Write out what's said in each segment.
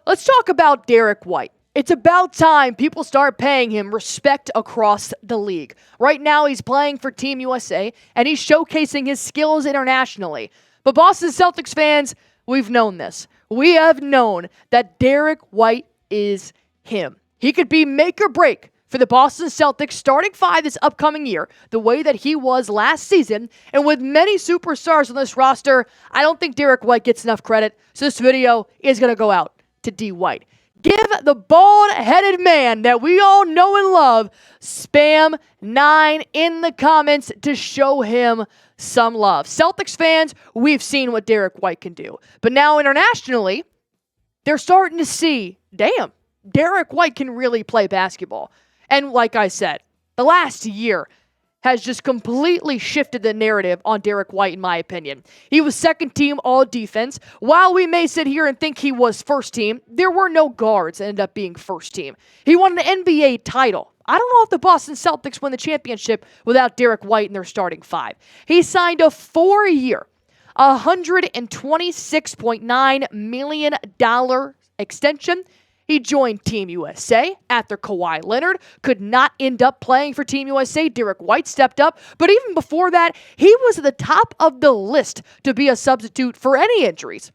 Let's talk about Derrick White. It's about time people start paying him respect across the league. Right now, he's playing for Team USA, and he's showcasing his skills internationally. But Boston Celtics fans, we've known this. We have known that Derrick White is him. He could be make or break for the Boston Celtics starting five this upcoming year, the way that he was last season. And with many superstars on this roster, I don't think Derrick White gets enough credit. So this video is going to go out to D. White. Give the bald-headed man that we all know and love spam 9 in the comments to show him some love. Celtics fans, we've seen what Derrick White can do. But now internationally, they're starting to see, damn, Derrick White can really play basketball. And like I said, the last year has just completely shifted the narrative on Derrick White, in my opinion. He was second team all defense. While we may sit here and think he was first team, there were no guards that ended up being first team. He won an NBA title. I don't know if the Boston Celtics win the championship without Derrick White in their starting five. He signed a 4-year, $126.9 million extension. He joined Team USA after Kawhi Leonard could not end up playing for Team USA. Derrick White stepped up. But even before that, he was at the top of the list to be a substitute for any injuries.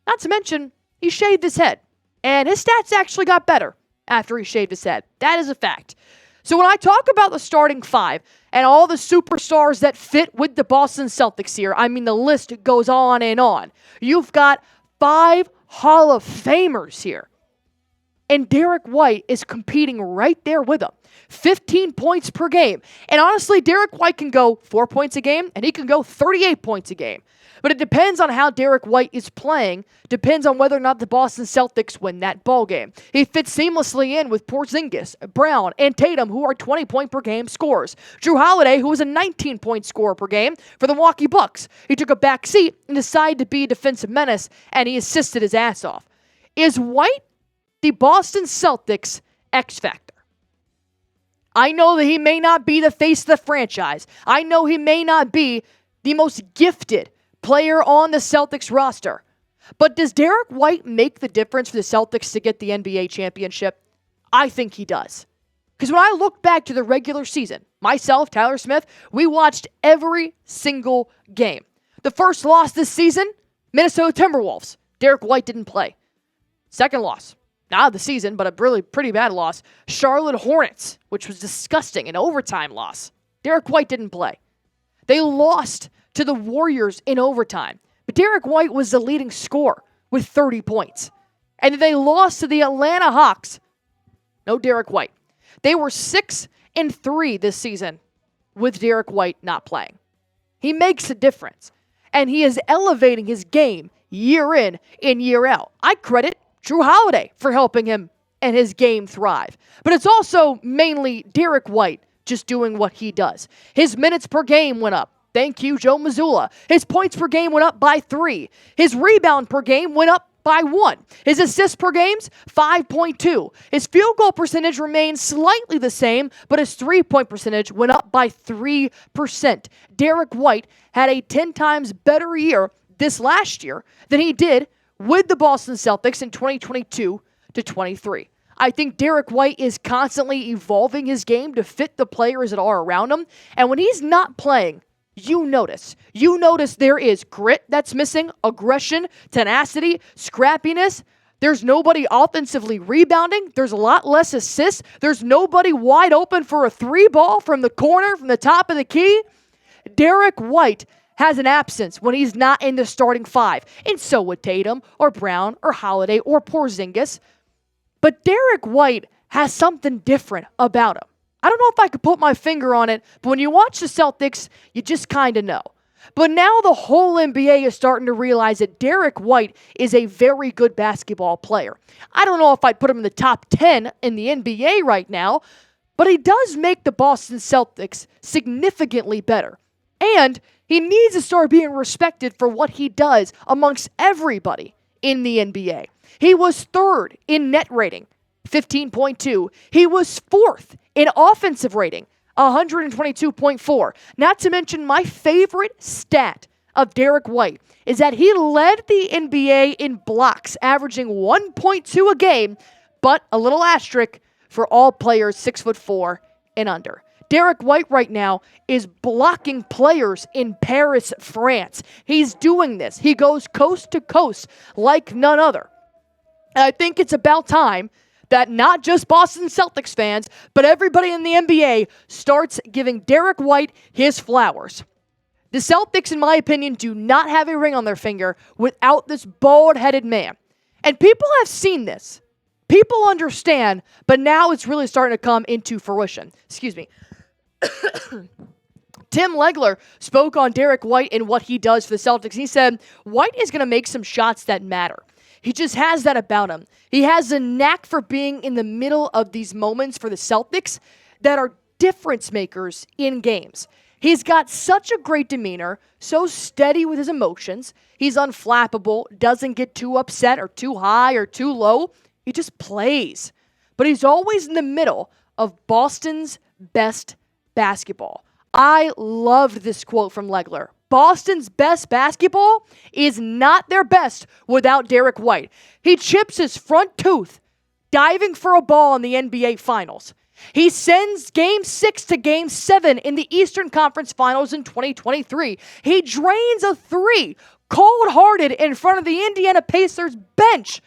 Not to mention, he shaved his head. And his stats actually got better after he shaved his head. That is a fact. So when I talk about the starting five and all the superstars that fit with the Boston Celtics here, I mean, the list goes on and on. You've got 5 Hall of Famers here. And Derrick White is competing right there with him. 15 points per game. And honestly, Derrick White can go 4 points a game, and he can go 38 points a game. But it depends on how Derrick White is playing. Depends on whether or not the Boston Celtics win that ball game. He fits seamlessly in with Porzingis, Brown, and Tatum, who are 20-point-per-game scorers. Jrue Holiday, who was a 19-point scorer per game for the Milwaukee Bucks. He took a back seat and decided to be a defensive menace, and he assisted his ass off. Is White the Boston Celtics X-Factor? I know that he may not be the face of the franchise. I know he may not be the most gifted player on the Celtics roster. But does Derrick White make the difference for the Celtics to get the NBA championship? I think he does. Because when I look back to the regular season, myself, Tyler Smith, we watched every single game. The first loss this season, Minnesota Timberwolves. Derrick White didn't play. Second loss, not of the season, but a really pretty bad loss. Charlotte Hornets, which was disgusting, an overtime loss. Derrick White didn't play. They lost to the Warriors in overtime. But Derrick White was the leading scorer with 30 points. And then they lost to the Atlanta Hawks. No Derrick White. They were 6-3 this season with Derrick White not playing. He makes a difference. And he is elevating his game year in and year out. I credit Jrue Holiday for helping him and his game thrive. But it's also mainly Derrick White just doing what he does. His minutes per game went up. Thank you, Joe Mazzulla. His points per game went up by 3. His rebound per game went up by 1. His assists per game's 5.2. His field goal percentage remained slightly the same, but his three-point percentage went up by 3%. Derrick White had a 10 times better year this last year than he did with the Boston Celtics in 2022 to 23. I think Derrick White is constantly evolving his game to fit the players that are around him. And when he's not playing, you notice there is grit that's missing, aggression, tenacity, scrappiness. There's nobody offensively rebounding. There's a lot less assists. There's nobody wide open for a 3 ball from the corner, from the top of the key. Derrick White has an absence when he's not in the starting 5. And so would Tatum or Brown or Holiday or Porzingis. But Derrick White has something different about him. I don't know if I could put my finger on it, but when you watch the Celtics, you just kind of know. But now the whole NBA is starting to realize that Derrick White is a very good basketball player. I don't know if I'd put him in the top 10 in the NBA right now, but he does make the Boston Celtics significantly better. And he needs to start being respected for what he does amongst everybody in the NBA. He was 3rd in net rating, 15.2. He was 4th in offensive rating, 122.4. Not to mention my favorite stat of Derrick White is that he led the NBA in blocks, averaging 1.2 a game, but a little asterisk for all players 6'4" and under. Derrick White right now is blocking players in Paris, France. He's doing this. He goes coast to coast like none other. And I think it's about time that not just Boston Celtics fans, but everybody in the NBA starts giving Derrick White his flowers. The Celtics, in my opinion, do not have a ring on their finger without this bald-headed man. And people have seen this. People understand, but now it's really starting to come into fruition. Excuse me. Tim Legler spoke on Derrick White and what he does for the Celtics. He said, White is going to make some shots that matter. He just has that about him. He has a knack for being in the middle of these moments for the Celtics that are difference makers in games. He's got such a great demeanor, so steady with his emotions. He's unflappable, doesn't get too upset or too high or too low. He just plays. But he's always in the middle of Boston's best basketball. I loved this quote from Legler. Boston's best basketball is not their best without Derrick White. He chips his front tooth diving for a ball in the NBA Finals. He sends Game 6 to Game 7 in the Eastern Conference Finals in 2023. He drains a three cold-hearted in front of the Indiana Pacers bench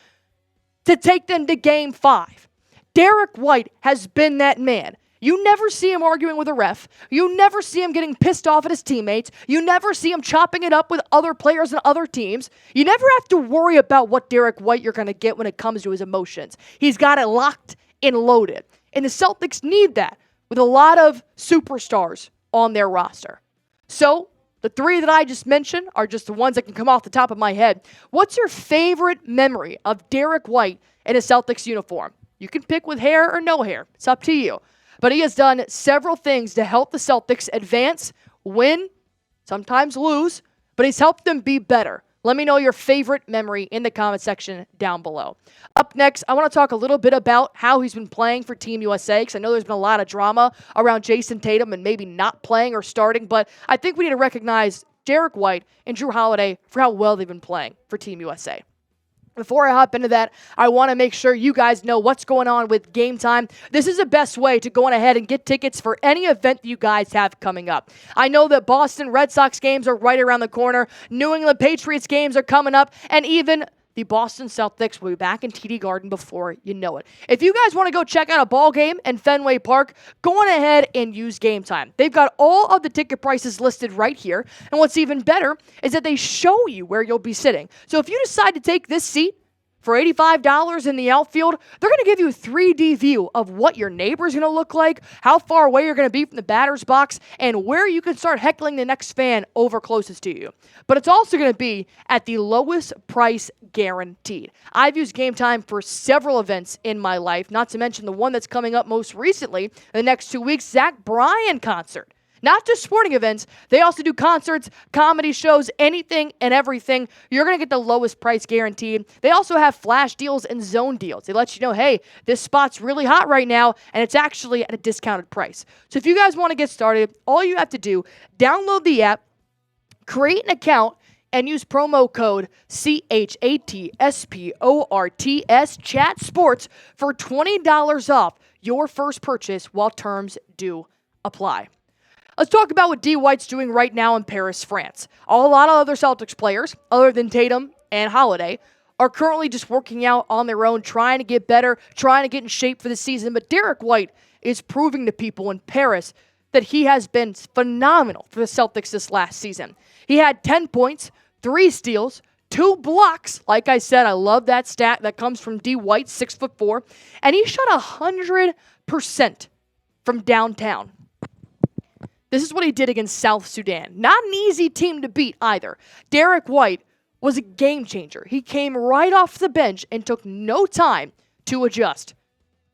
to take them to Game 5. Derrick White has been that man. You never see him arguing with a ref. You never see him getting pissed off at his teammates. You never see him chopping it up with other players and other teams. You never have to worry about what Derrick White you're going to get when it comes to his emotions. He's got it locked and loaded. And the Celtics need that with a lot of superstars on their roster. So, the three that I just mentioned are just the ones that can come off the top of my head. What's your favorite memory of Derrick White in a Celtics uniform? You can pick with hair or no hair. It's up to you. But he has done several things to help the Celtics advance, win, sometimes lose, but he's helped them be better. Let me know your favorite memory in the comment section down below. Up next, I want to talk a little bit about how he's been playing for Team USA, because I know there's been a lot of drama around Jason Tatum and maybe not playing or starting, but I think we need to recognize Derrick White and Jrue Holiday for how well they've been playing for Team USA. Before I hop into that, I want to make sure you guys know what's going on with Game Time. This is the best way to go on ahead and get tickets for any event that you guys have coming up. I know that Boston Red Sox games are right around the corner. New England Patriots games are coming up. And even the Boston Celtics will be back in TD Garden before you know it. If you guys want to go check out a ball game in Fenway Park, go on ahead and use Game Time. They've got all of the ticket prices listed right here. And what's even better is that they show you where you'll be sitting. So if you decide to take this seat for $85 in the outfield, they're going to give you a 3D view of what your neighbor's going to look like, how far away you're going to be from the batter's box, and where you can start heckling the next fan over closest to you. But it's also going to be at the lowest price guaranteed. I've used Game Time for several events in my life, not to mention the one that's coming up most recently in the next 2 weeks, Zach Bryan concert. Not just sporting events, they also do concerts, comedy shows, anything and everything. You're going to get the lowest price guaranteed. They also have flash deals and zone deals. They let you know, hey, this spot's really hot right now, and it's actually at a discounted price. So if you guys want to get started, all you have to do, download the app, create an account, and use promo code CHATSPORTS Chat Sports for $20 off your first purchase while terms do apply. Let's talk about what D. White's doing right now in Paris, France. A lot of other Celtics players, other than Tatum and Holiday, are currently just working out on their own, trying to get better, trying to get in shape for the season. But Derrick White is proving to people in Paris that he has been phenomenal for the Celtics this last season. He had 10 points, 3 steals, 2 blocks. Like I said, I love that stat that comes from D. White, 6'4", and he shot 100% from downtown. This is what he did against South Sudan. Not an easy team to beat either. Derrick White was a game changer. He came right off the bench and took no time to adjust.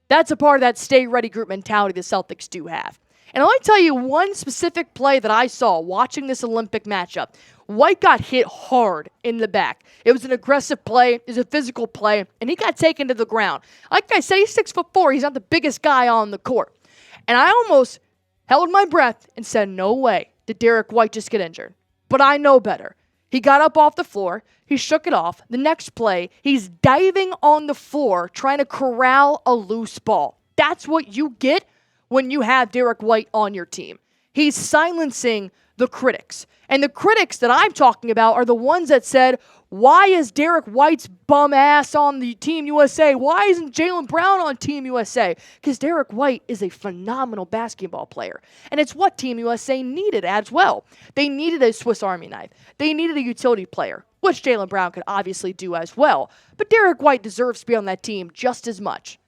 That's a part of that stay ready group mentality the Celtics do have. And I'll tell you one specific play that I saw watching this Olympic matchup. White got hit hard in the back. It was an aggressive play. It was a physical play, and he got taken to the ground. Like I said, he's 6'4". He's not the biggest guy on the court. And I almost held my breath and said, no way did Derrick White just get injured. but I know better. He got up off the floor. He shook it off. The next play, he's diving on the floor trying to corral a loose ball. That's what you get when you have Derrick White on your team. He's silencing the critics. And the critics that I'm talking about are the ones that said, why is Derrick White's bum ass on the Team USA? Why isn't Jaylen Brown on Team USA? Because Derrick White is a phenomenal basketball player. And it's what Team USA needed as well. They needed a Swiss Army knife. They needed a utility player, which Jaylen Brown could obviously do as well. But Derrick White deserves to be on that team just as much.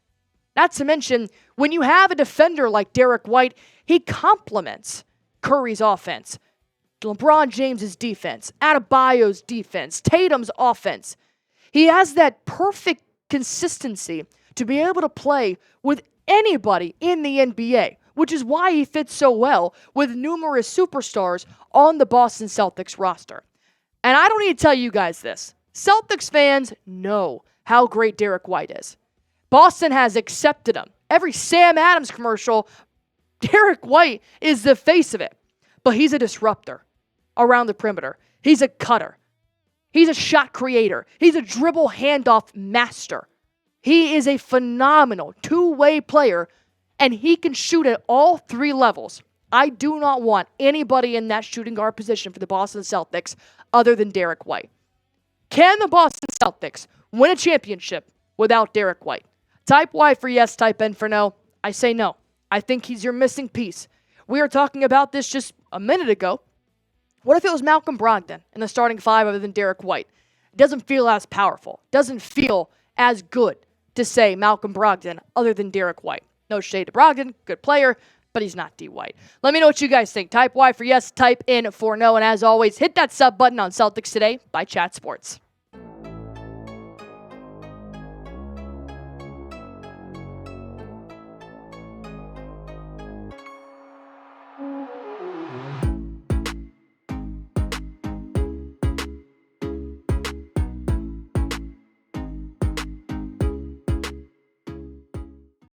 Not to mention, when you have a defender like Derrick White, he complements Curry's offense, LeBron James's defense, Adebayo's defense, Tatum's offense. He has that perfect consistency to be able to play with anybody in the NBA, which is why he fits so well with numerous superstars on the Boston Celtics roster. And I don't need to tell you guys this. Celtics fans know how great Derrick White is. Boston has accepted him. Every Sam Adams commercial, Derrick White is the face of it. But he's a disruptor around the perimeter. He's a cutter. He's a shot creator. He's a dribble handoff master. He is a phenomenal two-way player, and he can shoot at all three levels. I do not want anybody in that shooting guard position for the Boston Celtics other than Derrick White. Can the Boston Celtics win a championship without Derrick White? Type Y for yes, type N for no. I say no. I think he's your missing piece. We were talking about this just a minute ago. What if it was Malcolm Brogdon in the starting five other than Derrick White? It doesn't feel as powerful. Doesn't feel as good to say Malcolm Brogdon other than Derrick White. No shade to Brogdon, good player, but he's not D. White. Let me know what you guys think. Type Y for yes, type N for no. And as always, hit that sub button on Celtics Today by Chat Sports.